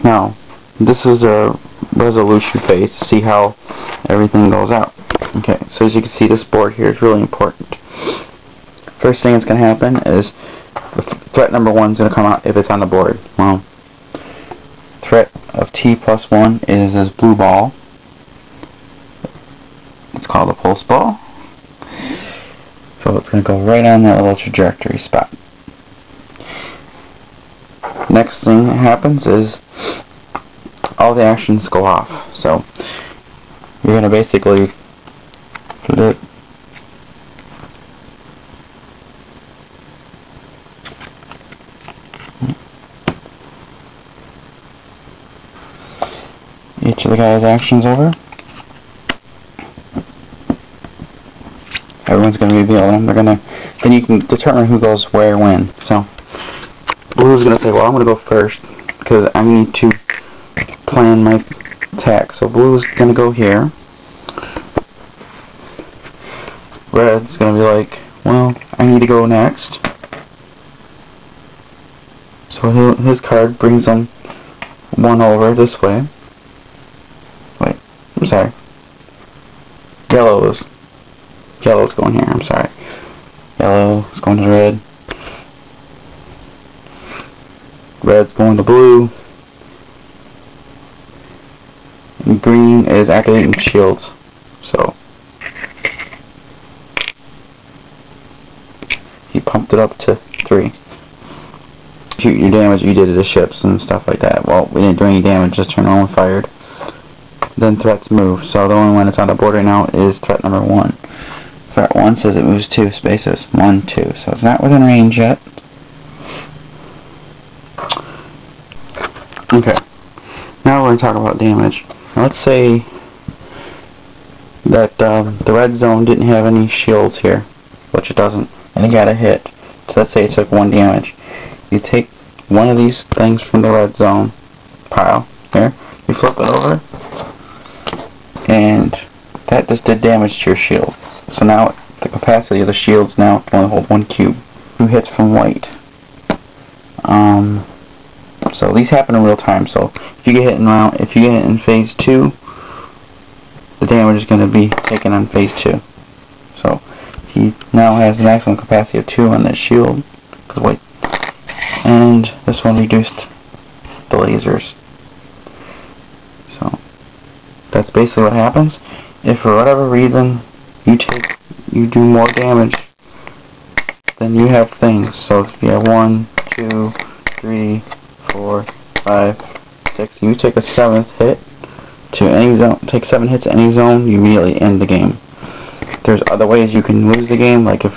Now, this is a resolution phase to see how everything goes out. Okay, so as you can see, this board here is really important. First thing that's going to happen is threat number 1 is going to come out if it's on the board. Well, threat of T+1 is this blue ball. It's called a pulse ball. So it's going to go right on that little trajectory spot. Next thing that happens is all the actions go off. So you're going to basically put it each of the guys' actions over. Everyone's going to reveal them. Then you can determine who goes where when. So Blue's going to say, well, I'm going to go first because I need to plan my attack. So Blue's going to go here. Red's going to be like, well, I need to go next. So his card brings him 1 over this way. Wait, I'm sorry. Yellow's going here, I'm sorry. Yellow is going to red. Red's going to blue. And green is activating shields. So he pumped it up to 3. Shoot your damage you did to the ships and stuff like that. Well, we didn't do any damage, just turned on and fired. Then threats move. So the only one that's on the board right now is threat number 1. Threat 1 says it moves 2 spaces. 1, 2. So it's not within range yet. Okay. Now we're going to talk about damage. Now let's say that the red zone didn't have any shields here, which it doesn't, and it got a hit. So let's say it took 1 damage. You take one of these things from the red zone pile here, you flip it over, and that just did damage to your shield. So now the capacity of the shields now can only hold 1 cube. 2 hits from white. So these happen in real time. So if you get hit in phase 2, the damage is going to be taken on phase 2. So he now has the maximum capacity of 2 on that shield. Cause white, and this one reduced the lasers. So that's basically what happens. If for whatever reason you do more damage than you have things. So if you have 1, 2, 3, 4, 5, 6, you take a 7th hit to any zone. Take 7 hits to any zone, you immediately end the game. There's other ways you can lose the game, like if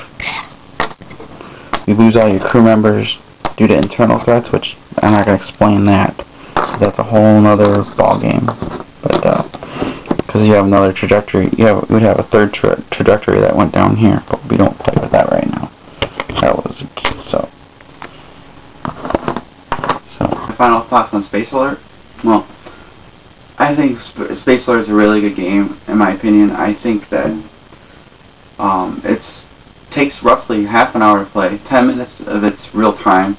you lose all your crew members due to internal threats, which I'm not going to explain that. So that's a whole nother ball game. But because you have another trajectory, we'd have a third trajectory that went down here, but we don't play with that right now. That was so. My final thoughts on Space Alert. Well, I think Space Alert is a really good game, in my opinion. I think that it takes roughly half an hour to play, 10 minutes of it's real time,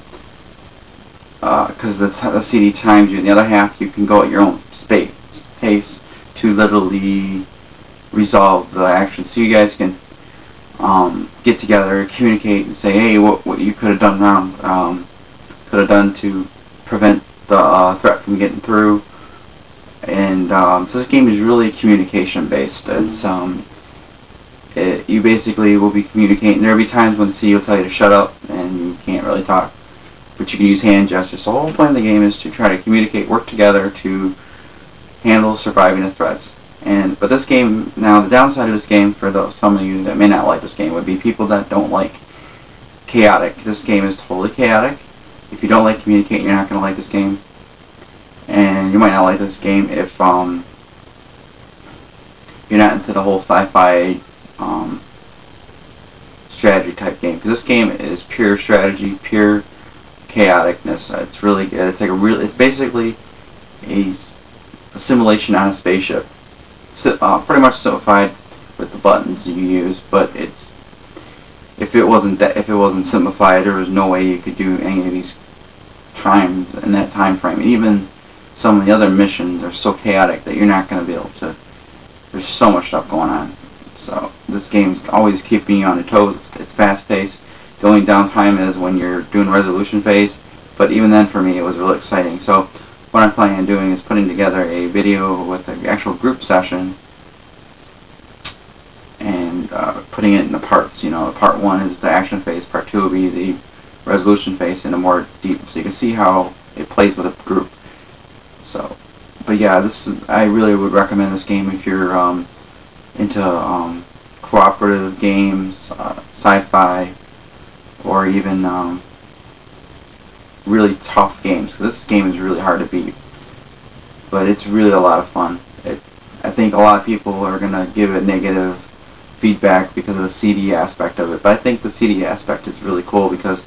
because the CD times you, and the other half you can go at your own pace to literally resolve the action. So you guys can get together, communicate, and say, hey, what you could have done wrong, could have done to prevent the threat from getting through. And so this game is really communication based. It's you basically will be communicating. There will be times when the CD will tell you to shut up and you can't really talk, but you can use hand gestures. So the whole point of the game is to try to communicate, work together to handle surviving the threats. But this game, now the downside of this game for some of you that may not like this game would be people that don't like chaotic. This game is totally chaotic. If you don't like communicating, you're not going to like this game. And you might not like this game if you're not into the whole sci-fi strategy type game. Because this game is pure strategy, pure chaoticness. It's really good. It's like it's basically a simulation on a spaceship. Pretty much simplified with the buttons you use, but if it wasn't simplified, there was no way you could do any of these times in that time frame. And even some of the other missions are so chaotic that you're not going to be able to. There's so much stuff going on. So this game's always keeping you on your toes. It's fast-paced. The only downtime is when you're doing resolution phase. But even then, for me, it was really exciting. So what I'm planning on doing is putting together a video with an actual group session and putting it in the parts. You know, part 1 is the action phase. Part 2 will be the resolution phase in a more deep, so you can see how it plays with a group. So, but yeah, I really would recommend this game if you're into cooperative games, sci-fi, or even really tough games. 'Cause this game is really hard to beat, but it's really a lot of fun. I think a lot of people are gonna give it negative feedback because of the CD aspect of it, but I think the CD aspect is really cool because,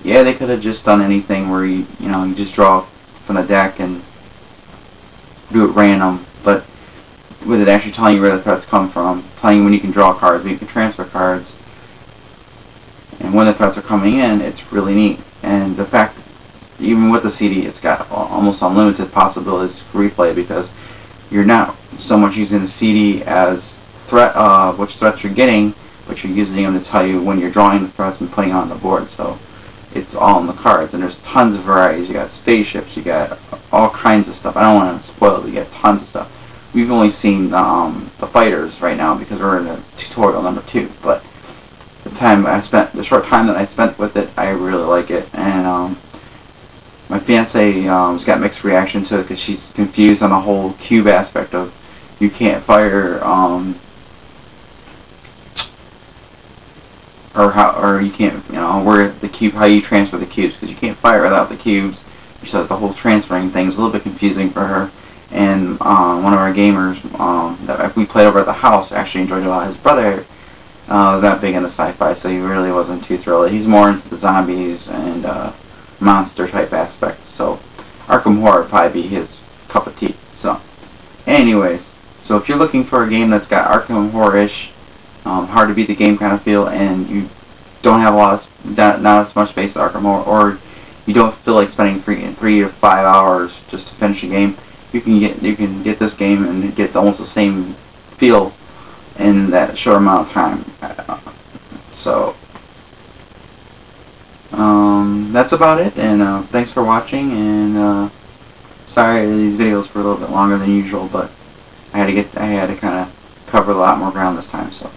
yeah, they could have just done anything where you just draw from the deck and do it random, but with it actually telling you where the threats come from, telling you when you can draw cards, when you can transfer cards, and when the threats are coming in, it's really neat. And the fact, even with the CD, it's got almost unlimited possibilities for replay because you're not so much using the CD as which threats you're getting, but you're using them to tell you when you're drawing the threats and putting on the board. So it's all in the cards, and there's tons of varieties. You got spaceships, you got all kinds of stuff. I don't want to spoil it, but you got tons of stuff. We've only seen the fighters right now because we're in the tutorial number 2, but the short time that I spent with it, I really like it. And my fiance has got mixed reaction to it because she's confused on the whole cube aspect of you can't fire or you can't, where the cube, how you transfer the cubes, because you can't fire without the cubes. So the whole transferring thing was a little bit confusing for her. And one of our gamers that we played over at the house actually enjoyed it a lot. His brother was not big into sci-fi, so he really wasn't too thrilled. He's more into the zombies and monster type aspect. So Arkham Horror would probably be his cup of tea. So, anyways, so if you're looking for a game that's got Arkham Horror-ish, hard to beat the game kind of feel, and you don't have not as much space as Arkham Horror, or you don't feel like spending 3 to 5 hours just to finish a game, you can get this game and get almost the same feel in that short amount of time. So that's about it, and thanks for watching, and sorry these videos were a little bit longer than usual, but I had to kind of cover a lot more ground this time. So